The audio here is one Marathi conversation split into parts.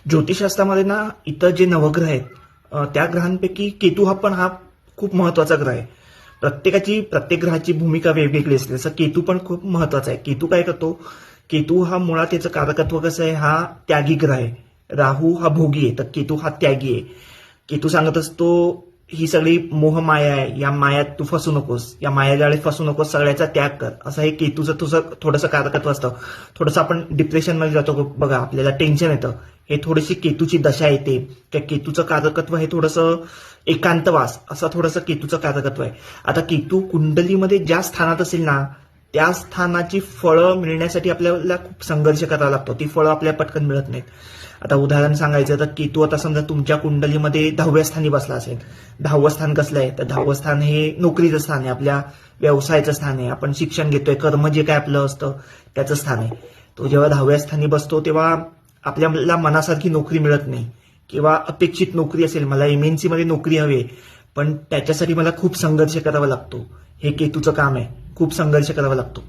ज्योतिषशास्त्रामध्ये ना इतर जे नवग्रह आहेत त्या ग्रहांपैकी केतू हा खूप महत्वाचा ग्रह आहे. प्रत्येक ग्रहाची भूमिका वेगवेगळी असते. जसं केतू पण खूप महत्वाचा आहे. केतू काय करतो? केतू हा मुळात त्याचं कारकत्व कसं आहे, हा त्यागी ग्रह आहे. राहू हा भोगी आहे, तर केतू हा त्यागी आहे. केतू सांगत असतो ही सगळी मोहमाया आहे, या मायात तू फसू नकोस, या मायाजाळी फसू नकोस, सगळ्याचा त्याग कर, असं हे केतूचं तुझं थोडंसं कारकत्व असतं. थोडंसं आपण डिप्रेशनमध्ये जातो बघा, आपल्याला टेन्शन येतं, हे थोडीशी केतूची दशा येते. त्या केतूचं कारकत्व हे थोडंसं एकांतवास, असं थोडंसं केतूचं कारकत्व आहे. आता केतू कुंडलीमध्ये ज्या स्थानात असेल ना, त्या स्थानाची फळं मिळण्यासाठी आपल्याला खूप संघर्ष करावा लागतो. ती फळं आपल्याला पटकन मिळत नाहीत. आता उदाहरण सांगायचं तर केतू आता समजा तुमच्या कुंडलीमध्ये 10व्या स्थानी बसला असेल. 10वं स्थान कसलं आहे? तर 10वं स्थान हे नोकरीचं स्थान आहे, आपल्या व्यवसायाचं स्थान आहे, आपण शिक्षण घेतोय, कर्म जे काय आपलं असतं त्याचं स्थान आहे. तो जेव्हा 10व्या स्थानी बसतो तेव्हा आपल्याला मनासारखी नोकरी मिळत नाही, किंवा अपेक्षित नोकरी असेल, मला एमएनसी मध्ये नोकरी हवी आहे, पण त्याच्यासाठी मला खूप संघर्ष करावा लागतो. हे केतूचं काम आहे, खूप संघर्ष करावा लागतो.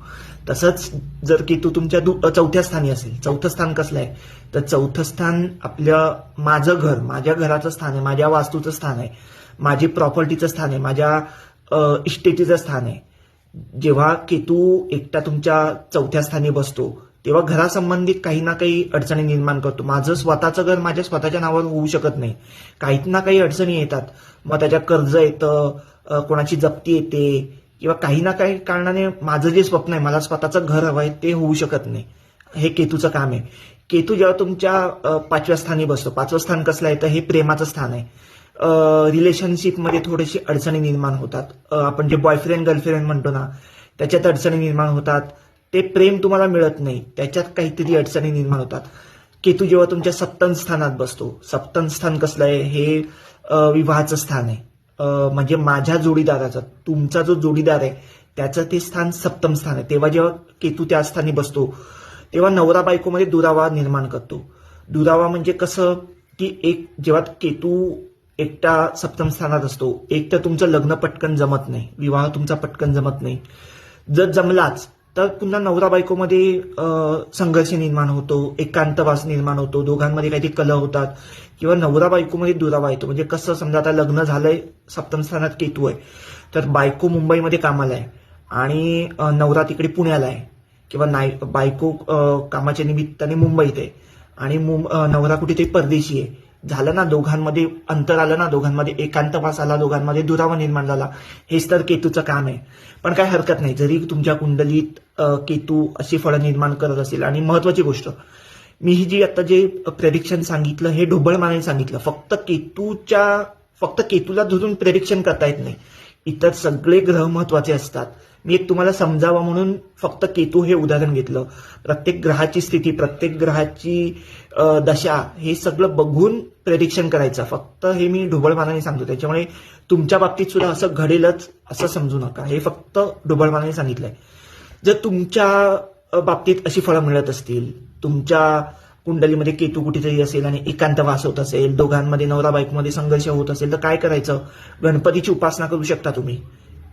तसंच जर केतू तुमच्या 4थ्या स्थानी असेल, 4थं स्थान कसलं आहे? तर 4थं स्थान आपलं माझं घर, माझ्या घराचं स्थान आहे, माझ्या वास्तूचं स्थान आहे, माझी प्रॉपर्टीचं स्थान आहे, माझ्या इस्टेटीचं स्थान आहे. जेव्हा केतू एकटा तुमच्या 4थ्या स्थानी बसतो तेव्हा घरासंबंधित काही ना काही अडचणी निर्माण करतो. माझं स्वतःचं घर माझ्या स्वतःच्या नावावर होऊ शकत नाही, काही ना काही अडचणी येतात. मग त्याच्या कर्ज येतं, कोणाची जप्ती येते, किंवा काही ना काही कारणाने माझं जे स्वप्न आहे, मला स्वतःचं घर हवं आहे, ते होऊ शकत नाही. हे केतूचं काम आहे. केतू जेव्हा तुमच्या 5व्या स्थानी बसतो, 5वं स्थान कसलं आहे? तर हे प्रेमाचं स्थान आहे. रिलेशनशिपमध्ये थोडीशी अडचणी निर्माण होतात. आपण जे बॉयफ्रेंड गर्लफ्रेंड म्हणतो ना, त्याच्यात अडचणी निर्माण होतात. ते प्रेम तुम्हाला मिळत नाही, त्याच्यात काहीतरी अडचणी निर्माण होतात. केतू जेव्हा तुमच्या 7म स्थानात बसतो, 7म स्थान कसलं आहे? हे विवाहाचं स्थान आहे. म्हणजे माझ्या जोडीदाराचं, तुमचा जो जोडीदार आहे त्याचं ते स्थान 7म स्थान आहे. तेव्हा जेव्हा केतू त्या स्थानी बसतो तेव्हा नवरा बायकोमध्ये दुरावा निर्माण करतो. दुरावा म्हणजे कसं की जेव्हा केतू एकटा 7म स्थानात असतो, एक तर तुमचं लग्न पटकन जमत नाही, विवाह तुमचा पटकन जमत नाही. जर जमलाच तर पुन्हा नवरा बायकोमध्ये संघर्ष निर्माण होतो, एकांतवास निर्माण होतो, दोघांमध्ये काहीतरी कलह होतात, किंवा नवरा बायकोमध्ये दुरावा येतो. म्हणजे कसं, समजा आता लग्न झालंय, 7म स्थानात केतू आहे, तर बायको मुंबईमध्ये कामाला आहे आणि नवरा तिकडे पुण्याला आहे, किंवा बायको कामाच्या निमित्ताने मुंबईत आहे आणि नवरा कुठेतरी परदेशी आहे. झालं ना, दोघांमध्ये अंतर आलं ना, दोघांमध्ये एकांतवास आला, दोघांमध्ये दुरावा निर्माण झाला. हेच तर केतूचं काम आहे. पण काय हरकत नाही, जरी तुमच्या कुंडलीत केतू अशी फळं निर्माण करत असेल. आणि महत्वाची गोष्ट, मी ही जी आता जे प्रेडिक्शन सांगितलं हे ढोबळमानाने सांगितलं. फक्त केतूला धरून प्रेडिक्शन करता येत नाही, इतर सगळे ग्रह महत्वाचे असतात. मी एक तुम्हाला समजावं म्हणून फक्त केतू हे उदाहरण घेतलं. प्रत्येक ग्रहाची स्थिती, प्रत्येक ग्रहाची दशा, हे सगळं बघून प्रेडिक्शन करायचं. फक्त हे मी ढोबळमानाने सांगतो, त्याच्यामुळे तुमच्या बाबतीत सुद्धा असं घडेलच असं समजू नका. हे फक्त ढोबळमानाने सांगितलंय. जर तुमच्या बाबतीत अशी फळं मिळत असतील, तुमच्या कुंडलीमध्ये केतू कुठेतरी असेल आणि एकांतवास होत असेल, दोघांमध्ये नवरा बायकोमध्ये संघर्ष होत असेल, तर काय करायचं? गणपतीची उपासना करू शकता तुम्ही.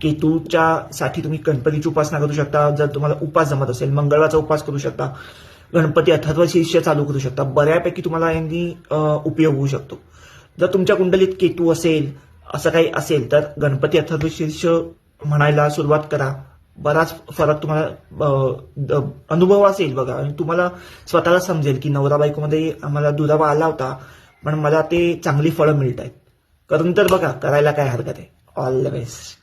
केतूच्या साठी तुम्ही गणपतीची उपासना करू शकता. जर तुम्हाला उपास जमत असेल, मंगळवारचा उपास करू शकता, गणपती अथर्वशीर्ष चालू करू शकता. बऱ्यापैकी तुम्हाला यांनी उपयोग होऊ शकतो. जर तुमच्या कुंडलीत केतू असेल, असं काही असेल, तर गणपती अथर्वशीर्ष म्हणायला सुरुवात करा. बराच फरक तुम्हाला अनुभव असेल बघा, आणि तुम्हाला स्वतःला समजेल की नवरा बायकोमध्ये आम्हाला दुरावा आला होता, पण मला ते चांगली फळं मिळत आहेत. करून तर बघा, करायला काय हरकत आहे. All the best.